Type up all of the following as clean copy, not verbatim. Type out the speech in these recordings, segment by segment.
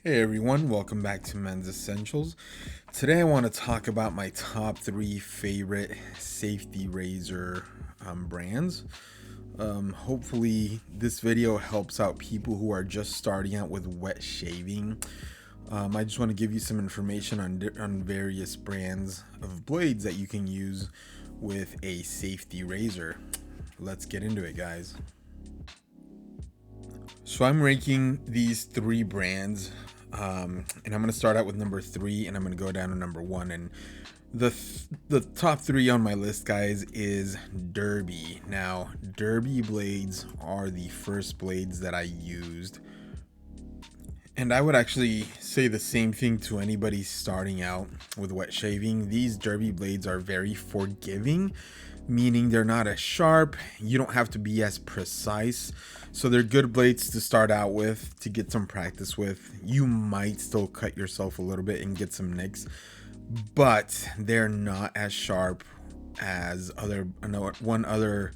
Hey everyone, welcome back to Men's Essentials. Today I want to talk about my top 3 favorite safety razor brands. Hopefully this video helps out people who are just starting out with wet shaving. I just want to give you some information on various brands of blades that you can use with a safety razor. Let's get into it, guys. So I'm ranking these 3 brands, and I'm going to start out with number 3, and I'm going to go down to number 1. And the top 3 on my list, guys, is Derby. Now, Derby blades are the first blades that I used, and I would actually say the same thing to anybody starting out with wet shaving. These Derby blades are very forgiving, meaning they're not as sharp. You don't have to be as precise. So they're good blades to start out with, to get some practice with. You might still cut yourself a little bit and get some nicks, but they're not as sharp as one other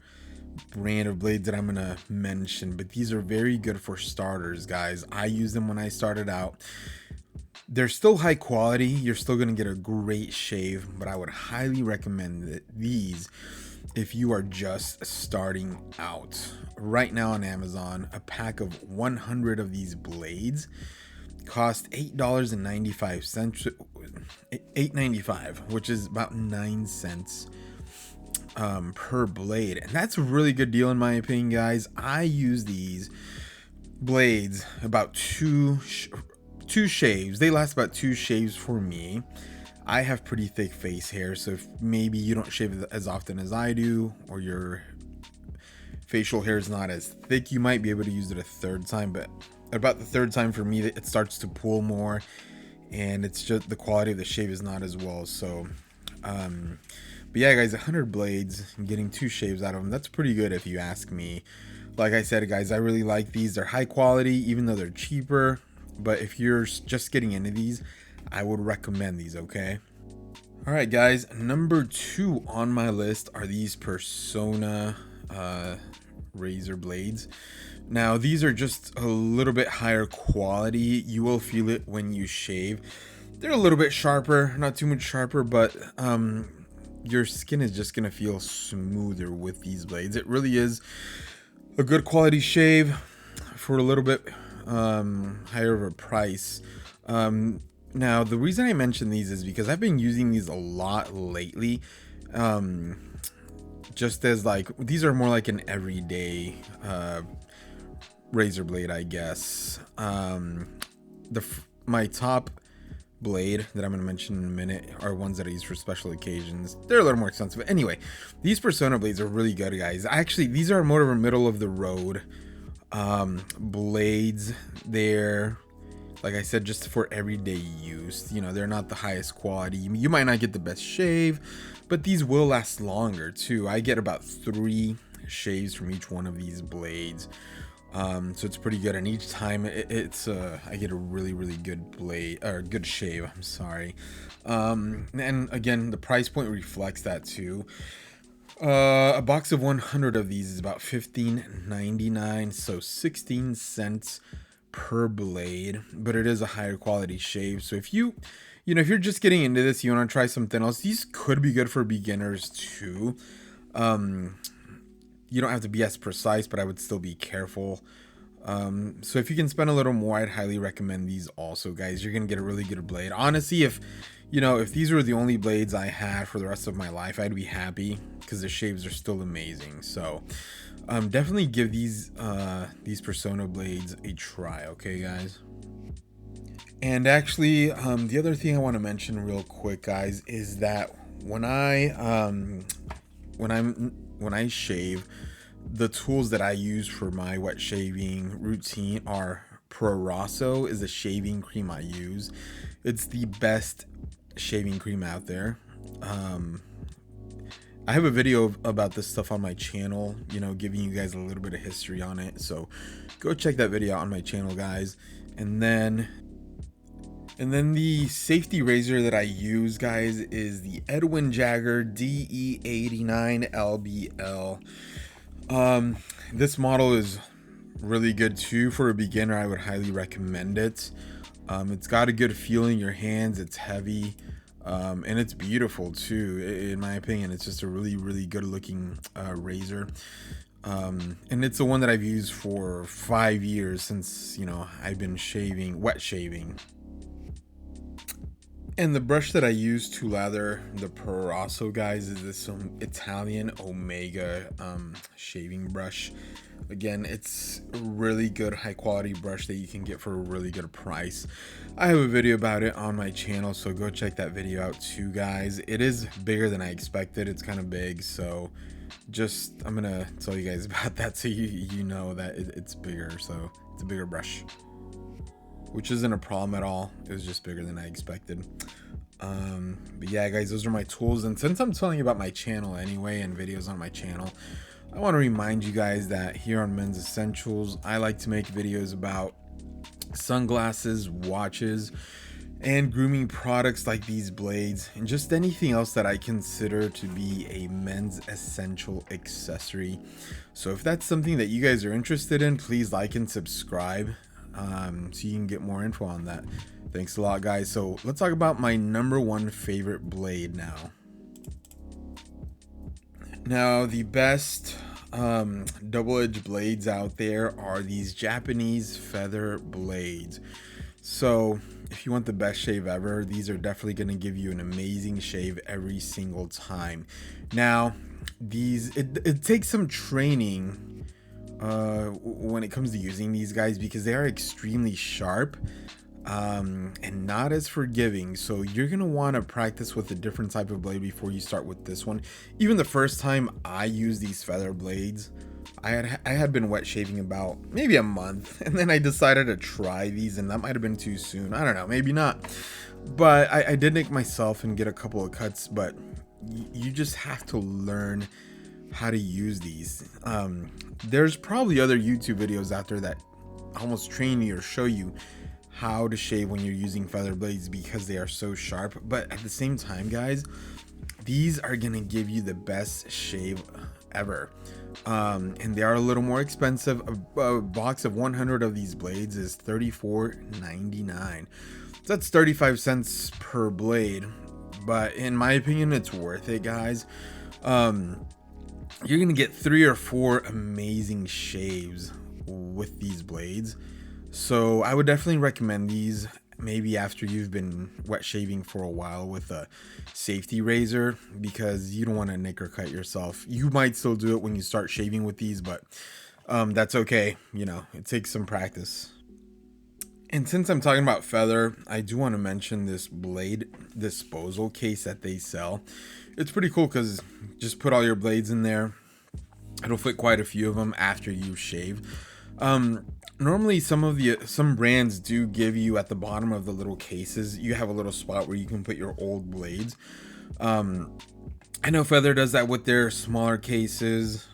brand of blades that I'm gonna mention. But these are very good for starters, guys. I used them when I started out. They're still high quality. You're still gonna get a great shave, but I would highly recommend these if you are just starting out. Right now on Amazon, a pack of 100 of these blades cost $8.95, $8.95, which is about 9 cents per blade, and that's a really good deal in my opinion, guys. I use these blades about two shaves. They last about 2 shaves for me. I have pretty thick face hair, so if maybe you don't shave as often as I do, or your facial hair is not as thick, you might be able to use it a third time. But about the third time for me, it starts to pull more, and it's just the quality of the shave is not as well. So but yeah, guys, 100 blades and getting 2 shaves out of them, that's pretty good if you ask me. Like I said, guys, I really like these. They're high quality, even though they're cheaper. But if you're just getting into these, I would recommend these, okay? All right, guys, number 2 on my list are these Persona razor blades. Now, these are just a little bit higher quality. You will feel it when you shave. They're a little bit sharper, not too much sharper, but your skin is just gonna feel smoother with these blades. It really is a good quality shave for a little bit higher of a price. Now, the reason I mention these is because I've been using these a lot lately. Just as like, these are more like an everyday razor blade, I guess. My top blade that I'm going to mention in a minute are ones that I use for special occasions. They're a little more expensive. But anyway, these Persona blades are really good, guys. Actually, these are more of a middle of the road blades. They're, like I said, just for everyday use. You know, they're not the highest quality. You might not get the best shave, but these will last longer too. I get about 3 shaves from each one of these blades. So it's pretty good, and each time I get a really good blade, or good shave, I'm sorry. And again, the price point reflects that too. A box of 100 of these is about $15.99, so 16 cents per blade, but it is a higher quality shave. So if you know, if you're just getting into this, you want to try something else, these could be good for beginners too. You don't have to be as precise, but I would still be careful. So if you can spend a little more, I'd highly recommend these also, guys. You're gonna get a really good blade. Honestly, if these were the only blades I had for the rest of my life, I'd be happy, because the shaves are still amazing. So definitely give these Persona blades a try, okay, guys? And actually, the other thing I want to mention real quick, guys, is that when I shave, the tools that I use for my wet shaving routine are Pro Rosso is the shaving cream I use. It's the best shaving cream out there. I have a video about this stuff on my channel, you know, giving you guys a little bit of history on it. So go check that video out on my channel, guys. And then the safety razor that I use, guys, is the Edwin Jagger DE89 LBL. This model is really good too. For a beginner, I would highly recommend it. It's got a good feel in your hands. It's heavy, and it's beautiful too. In my opinion, it's just a really good looking razor. And it's the one that I've used for 5 years, since, you know, I've been wet shaving. And the brush that I use to lather the Perosso, guys, is this Italian Omega shaving brush. Again, it's a really good high quality brush that you can get for a really good price. I have a video about it on my channel, so go check that video out too, guys. It is bigger than I expected. It's kind of big, so I'm gonna tell you guys about that, so you know that it's bigger. So it's a bigger brush, which isn't a problem at all. It was just bigger than I expected. But yeah, guys, those are my tools. And since I'm telling you about my channel anyway, and videos on my channel, I want to remind you guys that here on Men's Essentials, I like to make videos about sunglasses, watches, and grooming products like these blades, and just anything else that I consider to be a men's essential accessory. So if that's something that you guys are interested in, please like and subscribe, so you can get more info on that. Thanks a lot, guys. So let's talk about my number one favorite blade now. Now, the best double-edged blades out there are these Japanese feather blades. So if you want the best shave ever, these are definitely going to give you an amazing shave every single time. Now, it takes some training when it comes to using these guys, because they are extremely sharp and not as forgiving. So you're gonna want to practice with a different type of blade before you start with this one. Even the first time I used these feather blades, I had been wet shaving about maybe a month, and then I decided to try these, and that might have been too soon. I don't know, maybe not, but I did make myself and get a couple of cuts. But you just have to learn how to use these. There's probably other YouTube videos out there that almost train you or show you how to shave when you're using feather blades, because they are so sharp. But at the same time, guys, these are gonna give you the best shave ever. And they are a little more expensive. A box of 100 of these blades is $34.99. So that's 35 cents per blade, but in my opinion, it's worth it, guys. You're gonna get 3 or 4 amazing shaves with these blades. So I would definitely recommend these, maybe after you've been wet shaving for a while with a safety razor, because you don't want to nick or cut yourself. You might still do it when you start shaving with these, but that's okay. You know, it takes some practice. And since I'm talking about feather, I do want to mention this blade disposal case that they sell. It's pretty cool because just put all your blades in there. It'll fit quite a few of them after you shave. Normally some brands do give you, at the bottom of the little cases, you have a little spot where you can put your old blades. I know Feather does that with their smaller cases.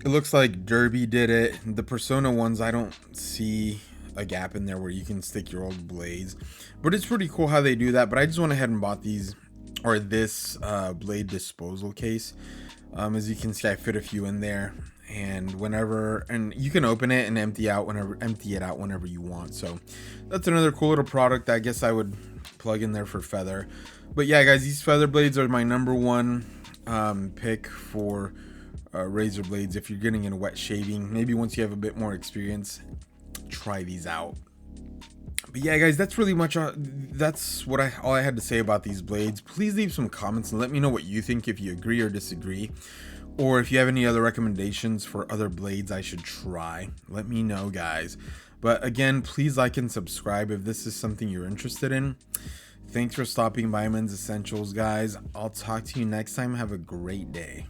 It looks like Derby did it. The Persona ones, I don't see a gap in there where you can stick your old blades, but it's pretty cool how they do that. But I just went ahead and bought these, or this blade disposal case. As you can see, I fit a few in there, and you can open it and empty it out whenever you want. So that's another cool little product that I guess I would plug in there for Feather. But yeah, guys, these feather blades are my number one pick for razor blades. If you're getting into wet shaving, maybe once you have a bit more experience, try these out. But yeah, guys, that's really much that's what all I had to say about these blades. Please leave some comments and let me know what you think, if you agree or disagree, or if you have any other recommendations for other blades I should try. Let me know, guys. But again, please like and subscribe if this is something you're interested in. Thanks for stopping by Men's Essentials, guys. I'll talk to you next time. Have a great day.